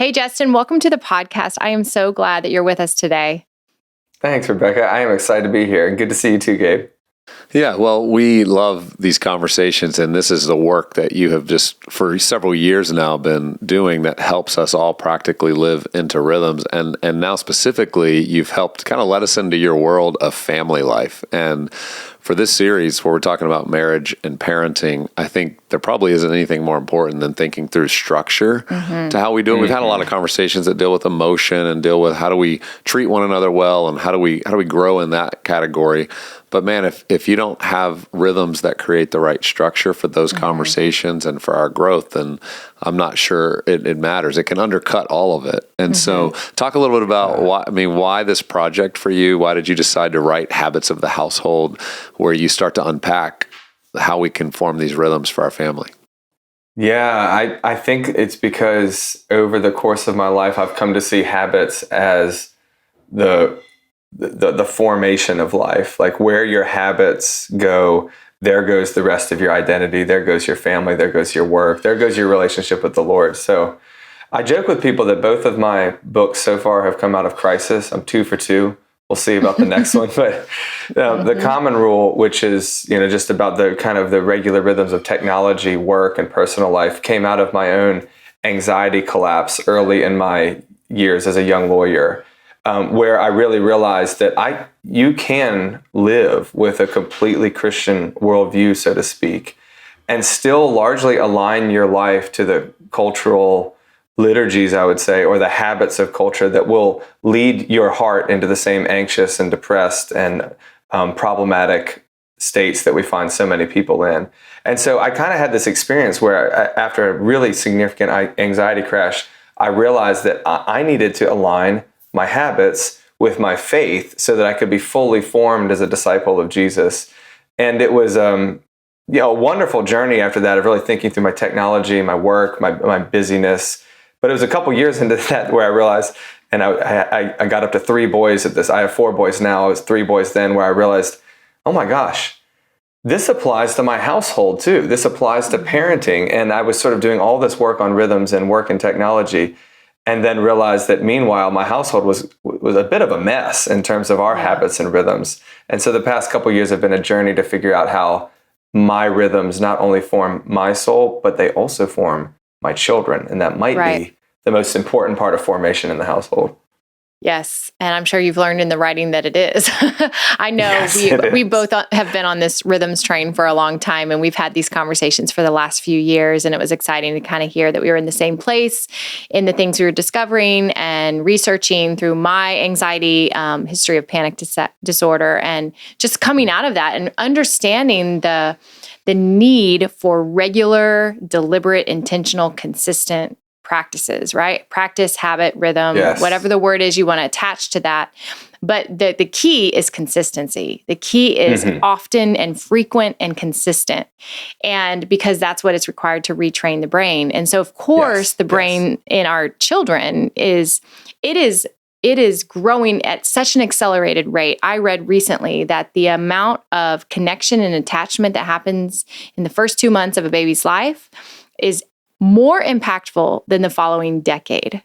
Hey, Justin, welcome to the podcast. I am so glad that you're with us today. Thanks, Rebecca. I am excited to be here. And good to see you too, Gabe. Yeah, well, we love these conversations, and this is the work that you have just for several years now been doing that helps us all practically live into rhythms. And now specifically, you've helped kind of let us into your world of family life. And for this series where we're talking about marriage and parenting, I think there probably isn't anything more important than thinking through structure to how we do it. We've had a lot of conversations that deal with emotion and deal with how do we treat one another well and how do we grow in that category. But man, if you don't have rhythms that create the right structure for those conversations and for our growth, then I'm not sure it matters. It can undercut all of it. And so talk a little bit about why this project for you? Why did you decide to write Habits of the Household, where you start to unpack how we can form these rhythms for our family? Yeah, I think it's because over the course of my life, I've come to see habits as the formation of life. Like where your habits go, there goes the rest of your identity. There goes your family. There goes your work. There goes your relationship with the Lord. So I joke with people that both of my books so far have come out of crisis. I'm 2 for 2. We'll see about the next one. But the common rule, which is, just about the kind of the regular rhythms of technology, work, and personal life, came out of my own anxiety collapse early in my years as a young lawyer, where I really realized that you can live with a completely Christian worldview, so to speak, and still largely align your life to the cultural liturgies, I would say, or the habits of culture that will lead your heart into the same anxious and depressed and problematic states that we find so many people in. And so I kind of had this experience where after a really significant anxiety crash, I realized that I needed to align my habits with my faith so that I could be fully formed as a disciple of Jesus. And it was a wonderful journey after that of really thinking through my technology, my work, my busyness. But it was a couple years into that where I realized, and I got up to 3 boys at this. I have 4 boys now. It was 3 boys then, where I realized, oh my gosh, this applies to my household too. This applies to parenting. And I was sort of doing all this work on rhythms and work and technology, and then realized that meanwhile, my household was a bit of a mess in terms of our habits and rhythms. And so the past couple of years have been a journey to figure out how my rhythms not only form my soul, but they also form my children. And that might be the most important part of formation in the household. Yes. And I'm sure you've learned in the writing that it is. I know we both have been on this rhythms train for a long time, and we've had these conversations for the last few years. And it was exciting to kind of hear that we were in the same place in the things we were discovering and researching through my anxiety, history of panic disorder, and just coming out of that and understanding the need for regular, deliberate, intentional, consistent practices, right? Practice, habit, rhythm, whatever the word is you want to attach to that. But the key is consistency. The key is often and frequent and consistent. And because that's what it's required to retrain the brain. And so, of course, the brain in our children is growing at such an accelerated rate. I read recently that the amount of connection and attachment that happens in the first 2 months of a baby's life is more impactful than the following decade.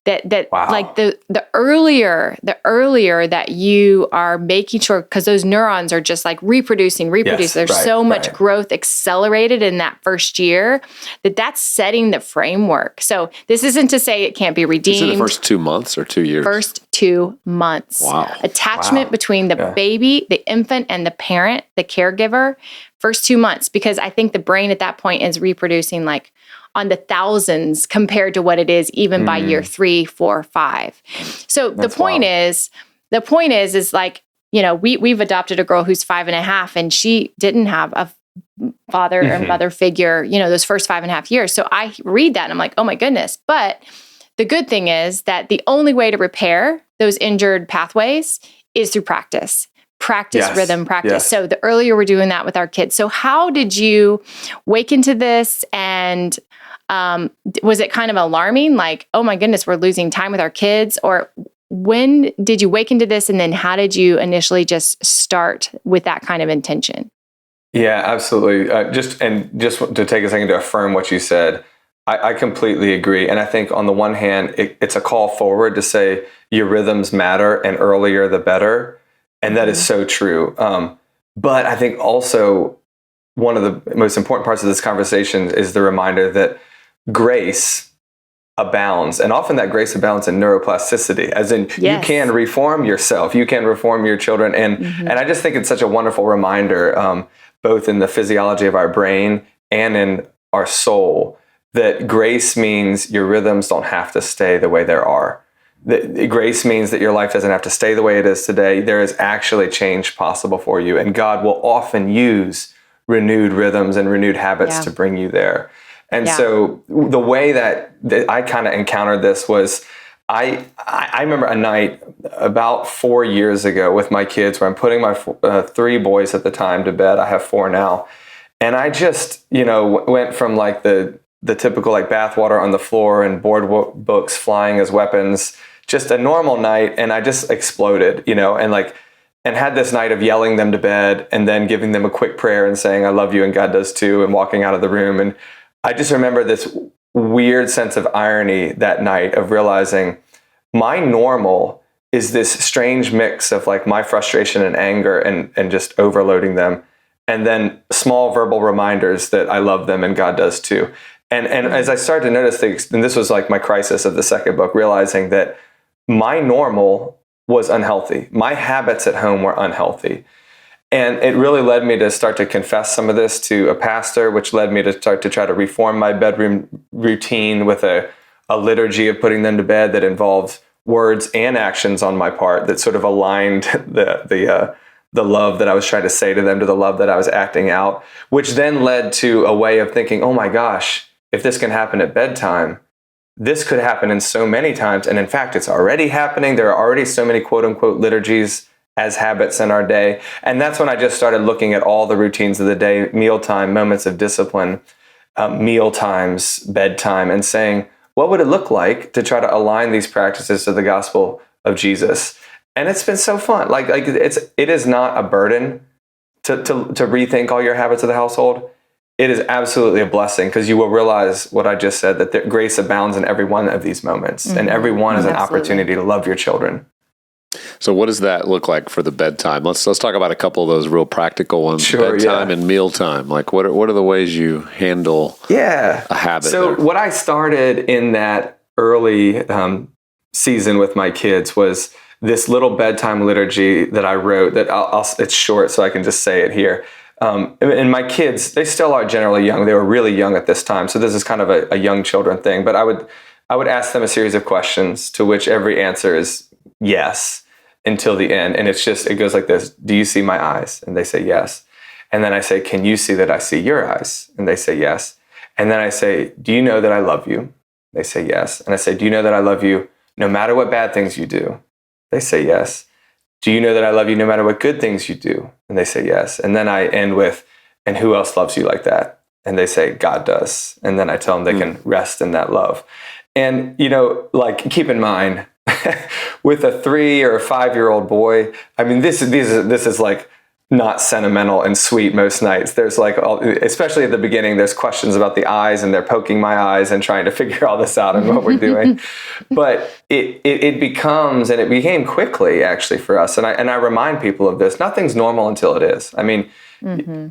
Like the earlier that you are making sure, because those neurons are just like reproducing. There's so much growth accelerated in that first year that's setting the framework. So this isn't to say it can't be redeemed. Is it the first 2 months or 2 years? First 2 months. Wow. Attachment between the baby, the infant, and the parent, the caregiver, first 2 months, because I think the brain at that point is reproducing like on the thousands compared to what it is even by year 3, 4, 5. So the point is like, we've adopted a girl who's 5.5, and she didn't have a father or mother figure, those first 5.5 years. So I read that and I'm like, oh my goodness. But the good thing is that the only way to repair those injured pathways is through practice. Rhythm practice. Yes. So the earlier we're doing that with our kids. So how did you wake into this? And was it kind of alarming? Like, oh my goodness, we're losing time with our kids? Or when did you wake into this? And then how did you initially just start with that kind of intention? Yeah, absolutely. Just to take a second to affirm what you said, I completely agree. And I think on the one hand, it's a call forward to say your rhythms matter and earlier the better. And that is so true. But I think also one of the most important parts of this conversation is the reminder that grace abounds. And often that grace abounds in neuroplasticity, as in you can reform yourself, you can reform your children. And I just think it's such a wonderful reminder, both in the physiology of our brain and in our soul, that grace means your rhythms don't have to stay the way they are. Grace means that your life doesn't have to stay the way it is today. There is actually change possible for you. And God will often use renewed rhythms and renewed habits to bring you there. And so the way that I kind of encountered this was, I remember a night about 4 years ago with my kids where I'm putting my 3 boys at the time to bed. I have 4 now. And I just, went from like the typical like bathwater on the floor and board books flying as weapons, just a normal night. And I just exploded, and had this night of yelling them to bed and then giving them a quick prayer and saying, I love you and God does too, and walking out of the room. And I just remember this weird sense of irony that night of realizing my normal is this strange mix of like my frustration and anger and just overloading them. And then small verbal reminders that I love them and God does too. And as I started to notice things, and this was like my crisis of the second book, realizing that my normal was unhealthy. My habits at home were unhealthy. And it really led me to start to confess some of this to a pastor, which led me to start to try to reform my bedroom routine with a liturgy of putting them to bed that involved words and actions on my part that sort of aligned the love that I was trying to say to them to the love that I was acting out, which then led to a way of thinking, oh my gosh, if this can happen at bedtime, this could happen in so many times. And in fact, it's already happening. There are already so many quote unquote liturgies as habits in our day. And that's when I just started looking at all the routines of the day, mealtime, moments of discipline, meal times, bedtime, and saying, what would it look like to try to align these practices to the gospel of Jesus? And it's been so fun. Like it is not a burden to rethink all your habits of the household. It is absolutely a blessing because you will realize what I just said, that grace abounds in every one of these moments, and every one is an opportunity to love your children. So what does that look like for the bedtime? Let's talk about a couple of those real practical ones. Sure, bedtime and mealtime. Like what are the ways you handle a habit? So what I started in that early season with my kids was this little bedtime liturgy that I wrote that it's short, so I can just say it here. And my kids, they still are generally young. They were really young at this time. So this is kind of a young children thing. But I would ask them a series of questions to which every answer is yes until the end. And it goes like this. Do you see my eyes? And they say yes. And then I say, can you see that I see your eyes? And they say yes. And then I say, do you know that I love you? They say yes. And I say, do you know that I love you no matter what bad things you do? They say yes. Do you know that I love you no matter what good things you do? And they say yes. And then I end with, and who else loves you like that? And they say, God does. And then I tell them they can rest in that love. And, keep in mind, with a 3 or 5-year-old boy, I mean, this is like not sentimental and sweet most nights. There's especially at the beginning, there's questions about the eyes, and they're poking my eyes and trying to figure all this out and what we're doing. But it becomes, and it became quickly actually for us. And I remind people of this, nothing's normal until it is. I mean,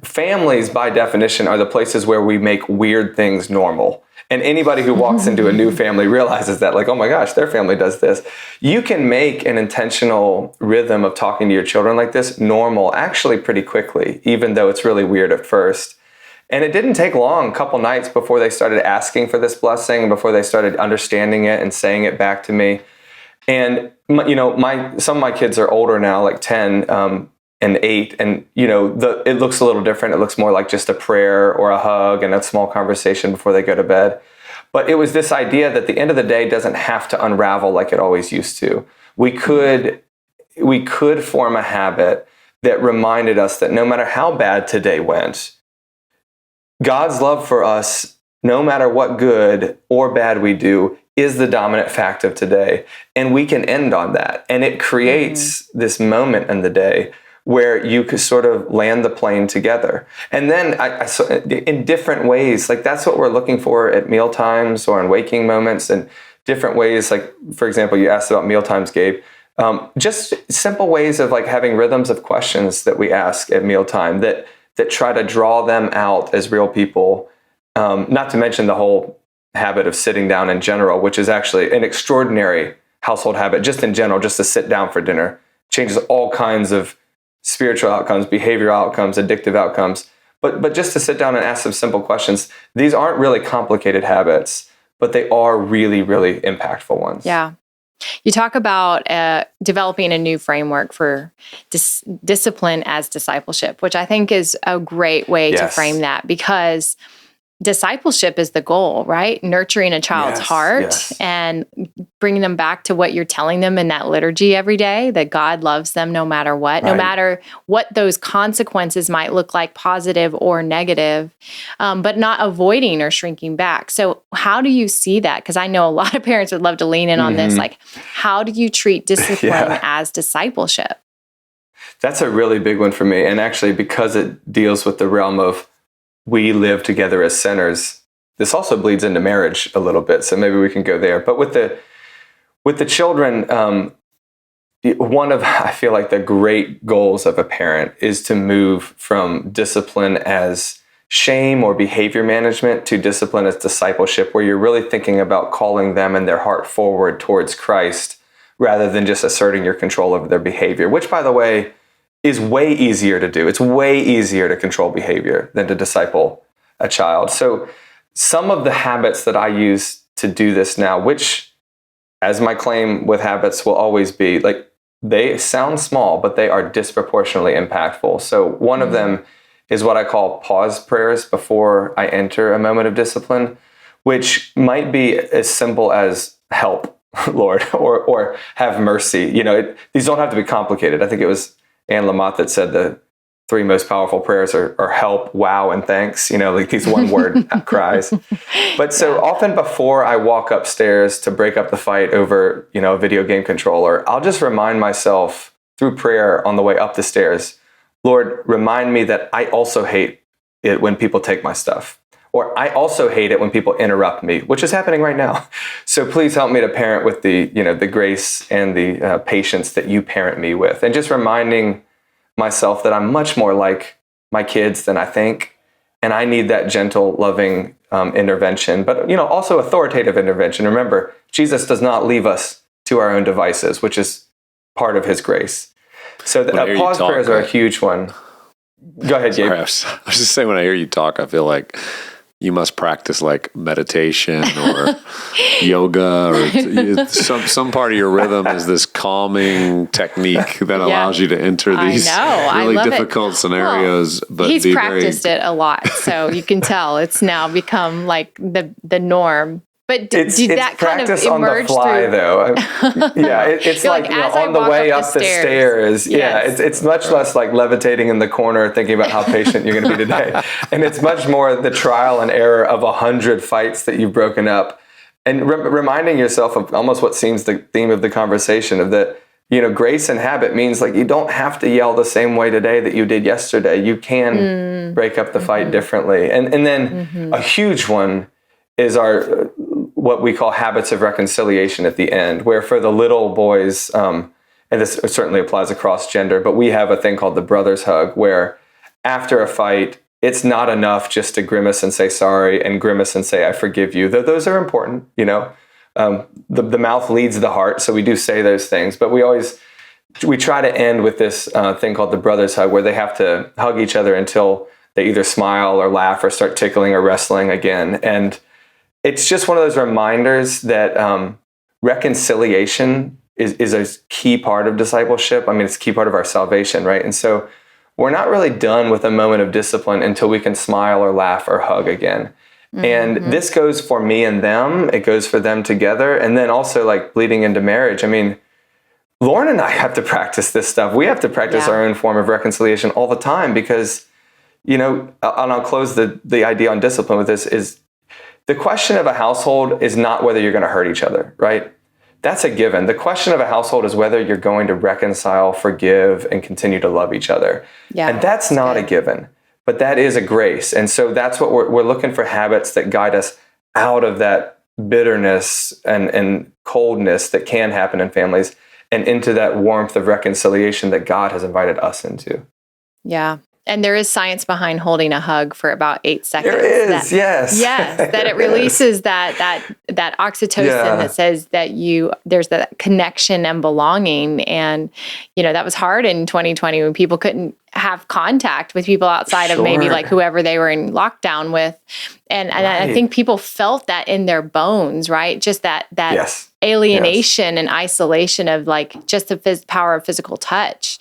families by definition are the places where we make weird things normal. And anybody who walks into a new family realizes that, like, oh my gosh, their family does this. You can make an intentional rhythm of talking to your children like this normal actually pretty quickly, even though it's really weird at first. And it didn't take long, a couple nights before they started asking for this blessing, before they started understanding it and saying it back to me. And, some of my kids are older now, like 10, and 8, and it looks a little different. It looks more like just a prayer or a hug and a small conversation before they go to bed. But it was this idea that the end of the day doesn't have to unravel like it always used to. We could form a habit that reminded us that no matter how bad today went, God's love for us, no matter what good or bad we do, is the dominant fact of today. And we can end on that. And it creates this moment in the day where you could sort of land the plane together. And then in different ways, like that's what we're looking for at meal times or in waking moments, and different ways. Like, for example, you asked about meal times, Gabe. Just simple ways of like having rhythms of questions that we ask at mealtime that try to draw them out as real people. Not to mention the whole habit of sitting down in general, which is actually an extraordinary household habit, just in general, just to sit down for dinner. Changes all kinds of spiritual outcomes, behavioral outcomes, addictive outcomes. But just to sit down and ask some simple questions. These aren't really complicated habits, but they are really, really impactful ones. Yeah. You talk about developing a new framework for discipline as discipleship, which I think is a great way to frame that, because discipleship is the goal, right? Nurturing a child's heart and bringing them back to what you're telling them in that liturgy every day, that God loves them no matter what, no matter what those consequences might look like, positive or negative, but not avoiding or shrinking back. So how do you see that? Because I know a lot of parents would love to lean in on this. Like, how do you treat discipline as discipleship? That's a really big one for me. And actually, because it deals with the realm of we live together as sinners, this also bleeds into marriage a little bit. So maybe we can go there. But with the children, one of, I feel like, the great goals of a parent is to move from discipline as shame or behavior management to discipline as discipleship, where you're really thinking about calling them and their heart forward towards Christ rather than just asserting your control over their behavior, which, by the way, is way easier to do. It's way easier to control behavior than to disciple a child. So some of the habits that I use to do this now, which, as my claim with habits will always be, like, they sound small, but they are disproportionately impactful. So one of them is what I call pause prayers before I enter a moment of discipline, which might be as simple as help, Lord, or have mercy. You know, these don't have to be complicated. I think it was Anne Lamott that said the three most powerful prayers are help, wow, and thanks, you know, like these one word cries. But so often before I walk upstairs to break up the fight over, you know, a video game controller, I'll just remind myself through prayer on the way up the stairs, Lord, remind me that I also hate it when people take my stuff. Or I also hate it when people interrupt me, which is happening right now. So please help me to parent with the, you know, the grace and the patience that you parent me with. And just reminding myself that I'm much more like my kids than I think. And I need that gentle, loving intervention, but, you know, also authoritative intervention. Remember, Jesus does not leave us to our own devices, which is part of his grace. So the pause prayers are a huge one. Go ahead, Gabe. I was just saying, when I hear you talk, I feel like you must practice like meditation or yoga, or some part of your rhythm is this calming technique that allows you to enter these really difficult scenarios. Well, but he's practiced it a lot, so you can tell it's now become like the norm. But did that kind of emerge on the fly, though? It's like, you know, on the way up the stairs. Yes. Yeah, it's much less like levitating in the corner thinking about how patient you're going to be today. And it's much more the trial and error of 100 fights that you've broken up. And reminding yourself of almost what seems the theme of the conversation, of that, you know, grace and habit means like you don't have to yell the same way today that you did yesterday. You can break up the fight differently. And then a huge one is our what we call habits of reconciliation at the end, where for the little boys, and this certainly applies across gender, but we have a thing called the brother's hug, where after a fight, it's not enough just to grimace and say sorry and grimace and say, I forgive you. Though those are important, you know. The mouth leads the heart, so we do say those things, but we try to end with this thing called the brother's hug, where they have to hug each other until they either smile or laugh or start tickling or wrestling again. And it's just one of those reminders that reconciliation is a key part of discipleship. I mean, it's a key part of our salvation, right? And so we're not really done with a moment of discipline until we can smile or laugh or hug again. And this goes for me and them. It goes for them together. And then also like bleeding into marriage. I mean, Lauren and I have to practice this stuff. We have to practice our own form of reconciliation all the time because, you know, and I'll close the idea on discipline with this, is the question of a household is not whether you're going to hurt each other, right? that's a given. The question of a household is whether you're going to reconcile, forgive, and continue to love each other. Yeah, and that's not a given, but that is a grace. And so that's what we're looking for, habits that guide us out of that bitterness and coldness that can happen in families and into that warmth of reconciliation that God has invited us into. Yeah. And there is science behind holding a hug for about 8 seconds. There is, yes. Yes, that it releases that oxytocin that says that there's that connection and belonging. And, that was hard in 2020 when people couldn't have contact with people outside of maybe like whoever they were in lockdown with. And I think people felt that in their bones, right? Just that alienation and isolation of like just the power of physical touch.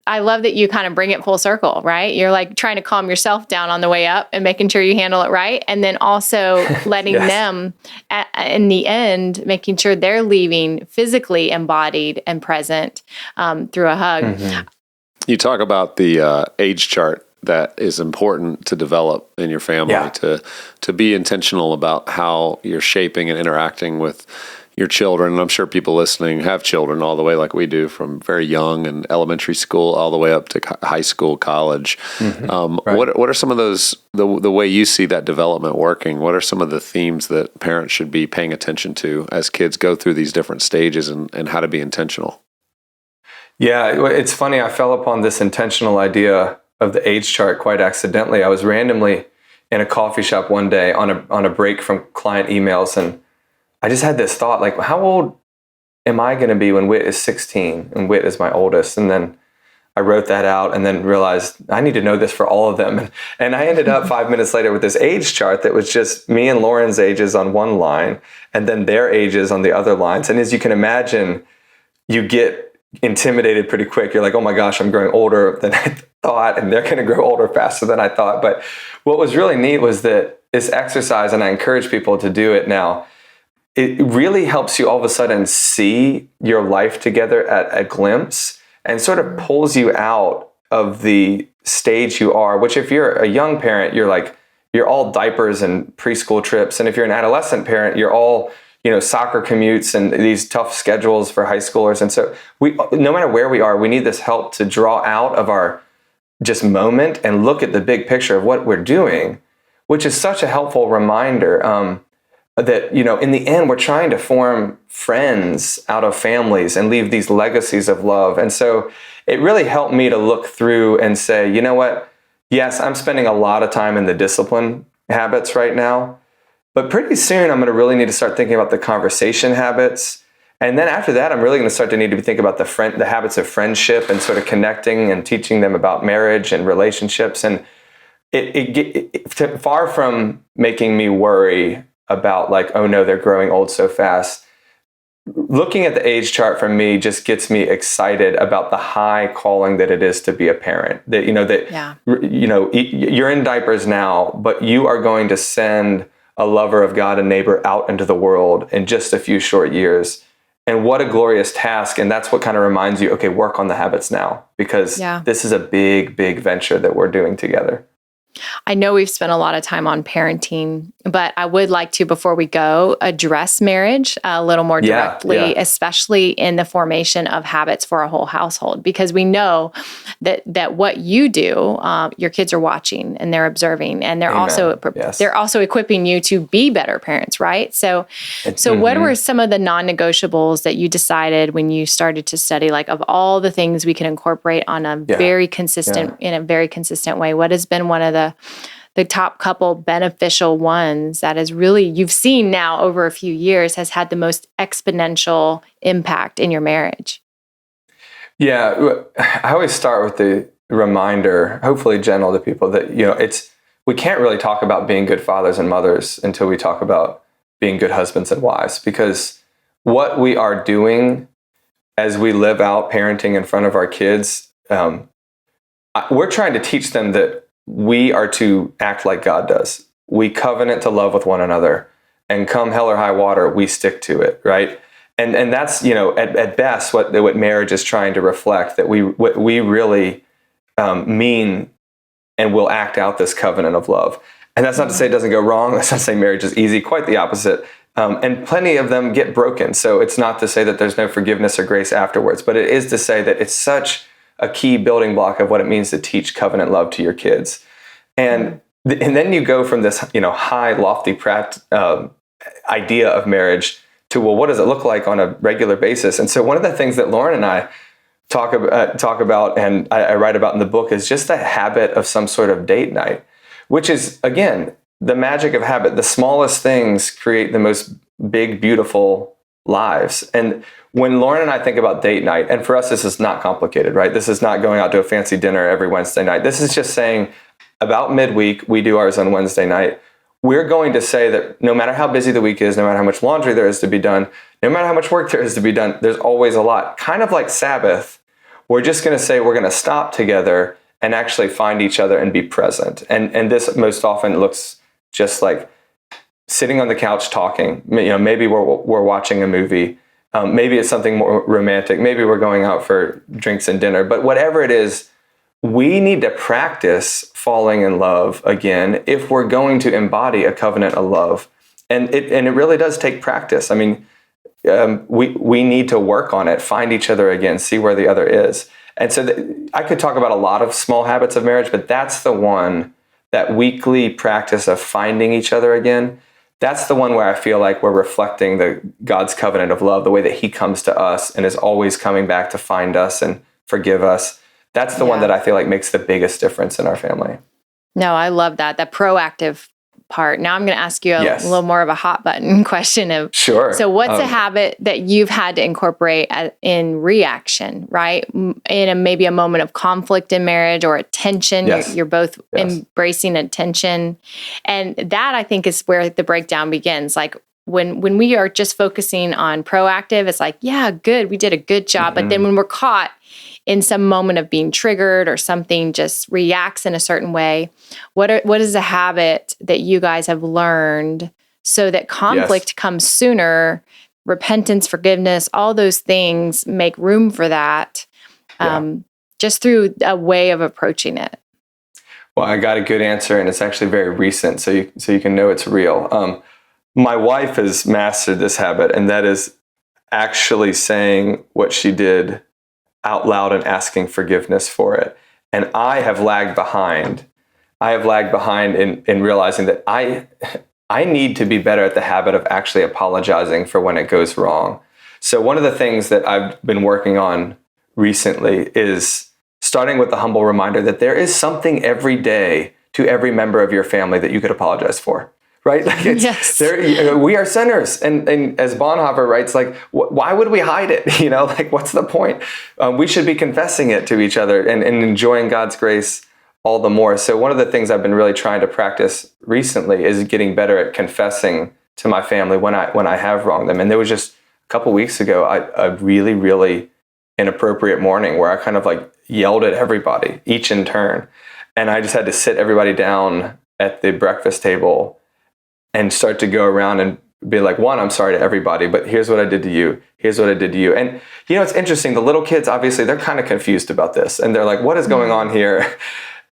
I love that you kind of bring it full circle, right? You're like trying to calm yourself down on the way up and making sure you handle it right. And then also letting them, in the end, making sure they're leaving physically embodied and present through a hug. Mm-hmm. You talk about the age chart that is important to develop in your family, to be intentional about how you're shaping and interacting with your children. And I'm sure people listening have children all the way like we do, from very young and elementary school all the way up to high school, college. Mm-hmm. What are some of those, the way you see that development working? What are some of the themes that parents should be paying attention to as kids go through these different stages and how to be intentional? Yeah, it's funny. I fell upon this intentional idea of the age chart quite accidentally. I was randomly in a coffee shop one day on a break from client emails, and I just had this thought, like, how old am I going to be when Whit is 16 and Whit is my oldest? And then I wrote that out and then realized I need to know this for all of them. And I ended up 5 minutes later with this age chart that was just me and Lauren's ages on one line and then their ages on the other lines. And as you can imagine, you get intimidated pretty quick. You're like, oh my gosh, I'm growing older than I thought, and they're going to grow older faster than I thought. But what was really neat was that this exercise, and I encourage people to do it now, it really helps you all of a sudden see your life together at a glimpse and sort of pulls you out of the stage you are, which if you're a young parent, you're all diapers and preschool trips. And if you're an adolescent parent, you're all, soccer commutes and these tough schedules for high schoolers. And so no matter where we are, we need this help to draw out of our just moment and look at the big picture of what we're doing, which is such a helpful reminder. That, in the end, we're trying to form friends out of families and leave these legacies of love. And so it really helped me to look through and say, you know what? Yes, I'm spending a lot of time in the discipline habits right now, but pretty soon I'm going to really need to start thinking about the conversation habits. And then after that, I'm really going to start to need to be thinking about the habits of friendship and sort of connecting and teaching them about marriage and relationships. And it far from making me worry about like, oh no, they're growing old so fast. Looking at the age chart for me just gets me excited about the high calling that it is to be a parent. That, you're in diapers now, but you are going to send a lover of God and neighbor out into the world in just a few short years. And what a glorious task. And that's what kind of reminds you, okay, work on the habits now, because this is a big, big venture that we're doing together. I know we've spent a lot of time on parenting, but I would like to, before we go, address marriage a little more directly, especially in the formation of habits for a whole household, because we know that what you do, your kids are watching and they're observing, and they're also equipping you to be better parents, right? So what were some of the non-negotiables that you decided when you started to study, like of all the things we can incorporate on a very consistent in a very consistent way? What has been one of the top couple beneficial ones that is really, you've seen now over a few years, has had the most exponential impact in your marriage? Yeah, I always start with the reminder, hopefully gentle to people, that we can't really talk about being good fathers and mothers until we talk about being good husbands and wives, because what we are doing as we live out parenting in front of our kids, we're trying to teach them that we are to act like God does. We covenant to love with one another, and come hell or high water, we stick to it, right? And that's, at best what marriage is trying to reflect, that we really mean and will act out this covenant of love. And that's not to say it doesn't go wrong. That's not to say marriage is easy. Quite the opposite. And plenty of them get broken. So it's not to say that there's no forgiveness or grace afterwards, but it is to say that it's such a key building block of what it means to teach covenant love to your kids. And then you go from this, high, lofty idea of marriage to, well, what does it look like on a regular basis? And so one of the things that Lauren and I talk about, and I write about in the book, is just the habit of some sort of date night, which is, again, the magic of habit. The smallest things create the most big, beautiful lives. And when Lauren and I think about date night, and for us, this is not complicated, right? This is not going out to a fancy dinner every Wednesday night. This is just saying about midweek, we do ours on Wednesday night. We're going to say that no matter how busy the week is, no matter how much laundry there is to be done, no matter how much work there is to be done, there's always a lot. Kind of like Sabbath, we're just going to say we're going to stop together and actually find each other and be present. And this most often looks just like sitting on the couch talking. Maybe we're watching a movie. Maybe it's something more romantic. Maybe we're going out for drinks and dinner. But whatever it is, we need to practice falling in love again if we're going to embody a covenant of love. And it really does take practice. I mean, we need to work on it, find each other again, see where the other is. And so I could talk about a lot of small habits of marriage, but that's the one, that weekly practice of finding each other again. That's the one where I feel like we're reflecting God's covenant of love, the way that he comes to us and is always coming back to find us and forgive us. That's the one that I feel like makes the biggest difference in our family. No, I love that proactive part. Now I'm going to ask you a little more of a hot button question of, sure. So what's a habit that you've had to incorporate in reaction, right? In maybe a moment of conflict in marriage or a tension, you're both embracing a tension. And that, I think, is where the breakdown begins. Like when we are just focusing on proactive, it's like, yeah, good, we did a good job. But then when we're caught in some moment of being triggered or something just reacts in a certain way, what is a habit that you guys have learned so that conflict comes sooner, repentance, forgiveness, all those things make room for that, just through a way of approaching it? Well, I got a good answer, and it's actually very recent, so you can know it's real. My wife has mastered this habit, and that is actually saying what she did out loud and asking forgiveness for it. And I have lagged behind. In realizing that I need to be better at the habit of actually apologizing for when it goes wrong. So one of the things that I've been working on recently is starting with the humble reminder that there is something every day to every member of your family that you could apologize for. Right? Like we are sinners. And as Bonhoeffer writes, like, why would we hide it? Like, what's the point? We should be confessing it to each other and enjoying God's grace all the more. So one of the things I've been really trying to practice recently is getting better at confessing to my family when I have wronged them. And there was just a couple weeks ago, a really, really inappropriate morning where I kind of like yelled at everybody, each in turn. And I just had to sit everybody down at the breakfast table and start to go around and be like, one, I'm sorry to everybody, but here's what I did to you. Here's what I did to you. And, it's interesting. The little kids, obviously, they're kind of confused about this. And they're like, what is going on here?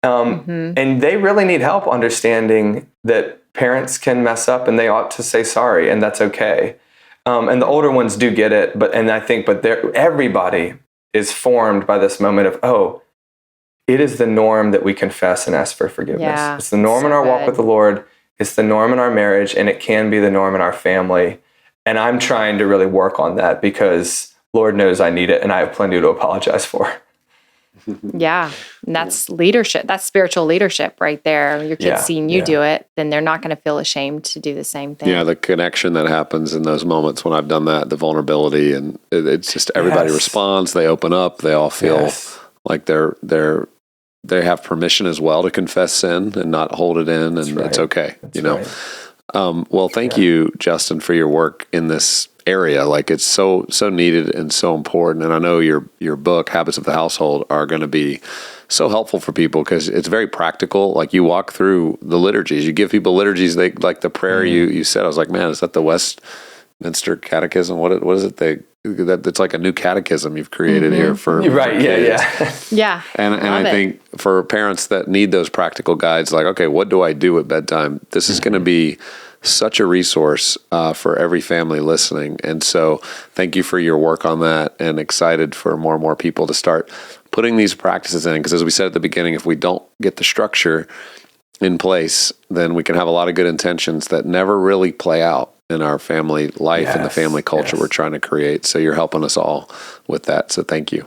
And they really need help understanding that parents can mess up and they ought to say sorry, and that's okay. And the older ones do get it. But everybody is formed by this moment of, it is the norm that we confess and ask for forgiveness. Yeah, it's the norm in our walk with the Lord. It's the norm in our marriage, and it can be the norm in our family. And I'm trying to really work on that because Lord knows I need it, and I have plenty to apologize for. Yeah, and that's leadership. That's spiritual leadership right there. Your kids seeing you do it, then they're not going to feel ashamed to do the same thing. Yeah, the connection that happens in those moments when I've done that, the vulnerability, and it's just everybody responds. They open up. They all feel like they have permission as well to confess sin and not hold it in, and it's okay. Well, thank you, Justin, for your work in this area. Like, it's so needed and so important. And I know your book, Habits of the Household, are going to be so helpful for people because it's very practical. Like, you walk through the liturgies, you give people liturgies. They like the prayer you said. I was like, man, is that the Westminster Catechism? What is it? That's like a new catechism you've created here for Right. for kids. Yeah. And I think for parents that need those practical guides, like, okay, what do I do at bedtime? This is going to be such a resource for every family listening. And so thank you for your work on that, and excited for more and more people to start putting these practices in. Because as we said at the beginning, if we don't get the structure in place, then we can have a lot of good intentions that never really play out in our family life and the family culture we're trying to create. So you're helping us all with that. So thank you.